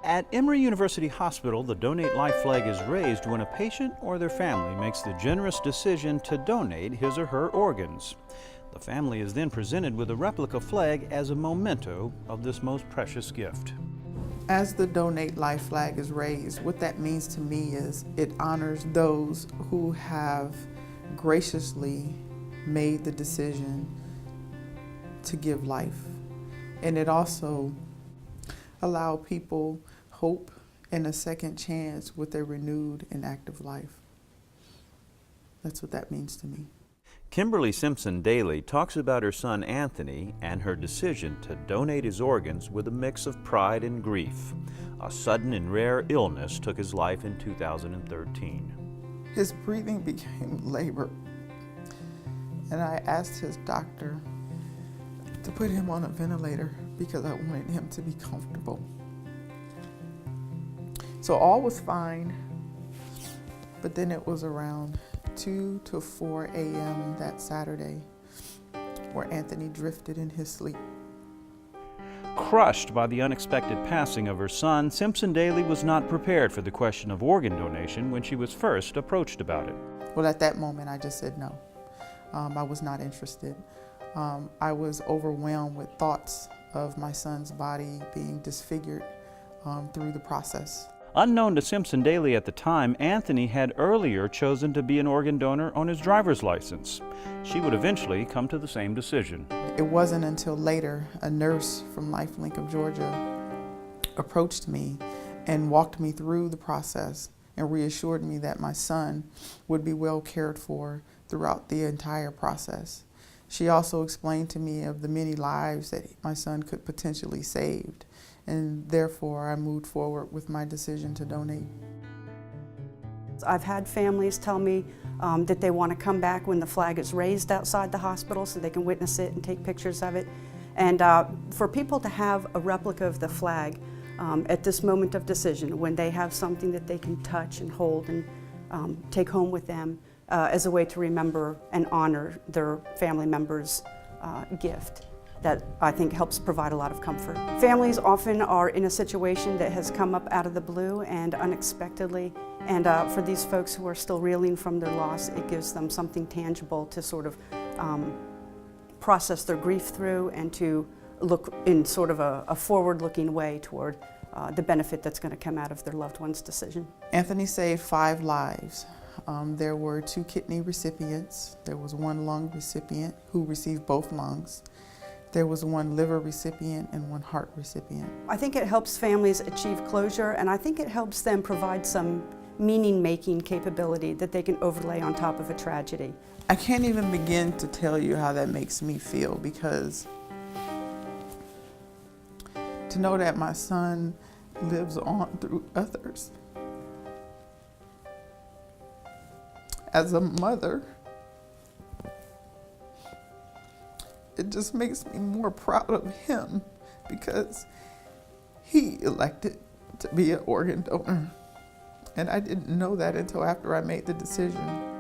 At Emory University Hospital, the Donate Life flag is raised when a patient or their family makes the generous decision to donate his or her organs. The family is then presented with a replica flag as a memento of this most precious gift. As the Donate Life flag is raised, what that means to me is it honors those who have graciously made the decision to give life. And it also allows people hope and a second chance with a renewed and active life. That's what that means to me. Kimberly Simpson Daly talks about her son Anthony and her decision to donate his organs with a mix of pride and grief. A sudden and rare illness took his life in 2013. His breathing became labored, and I asked his doctor to put him on a ventilator because I wanted him to be comfortable. So all was fine, but then it was around 2 to 4 a.m. that Saturday where Anthony drifted in his sleep. Crushed by the unexpected passing of her son, Simpson Daly was not prepared for the question of organ donation when she was first approached about it. Well, at that moment, I just said no. I was not interested. I was overwhelmed with thoughts of my son's body being disfigured through the process. Unknown to Simpson Daly at the time, Anthony had earlier chosen to be an organ donor on his driver's license. She would eventually come to the same decision. It wasn't until later a nurse from LifeLink of Georgia approached me and walked me through the process and reassured me that my son would be well cared for throughout the entire process. She also explained to me of the many lives that my son could potentially save, and therefore I moved forward with my decision to donate. I've had families tell me that they want to come back when the flag is raised outside the hospital so they can witness it and take pictures of it. And for people to have a replica of the flag at this moment of decision, when they have something that they can touch and hold and take home with them as a way to remember and honor their family member's gift, that I think helps provide a lot of comfort. Families often are in a situation that has come up out of the blue and unexpectedly, and for these folks who are still reeling from their loss, it gives them something tangible to sort of process their grief through and to look in sort of a forward-looking way toward the benefit that's going to come out of their loved one's decision. Anthony saved 5 lives. There were 2 kidney recipients. There was 1 lung recipient who received both lungs. There was 1 liver recipient and 1 heart recipient. I think it helps families achieve closure, and I think it helps them provide some meaning-making capability that they can overlay on top of a tragedy. I can't even begin to tell you how that makes me feel, because to know that my son lives on through others. As a mother, it just makes me more proud of him because he elected to be an organ donor. And I didn't know that until after I made the decision.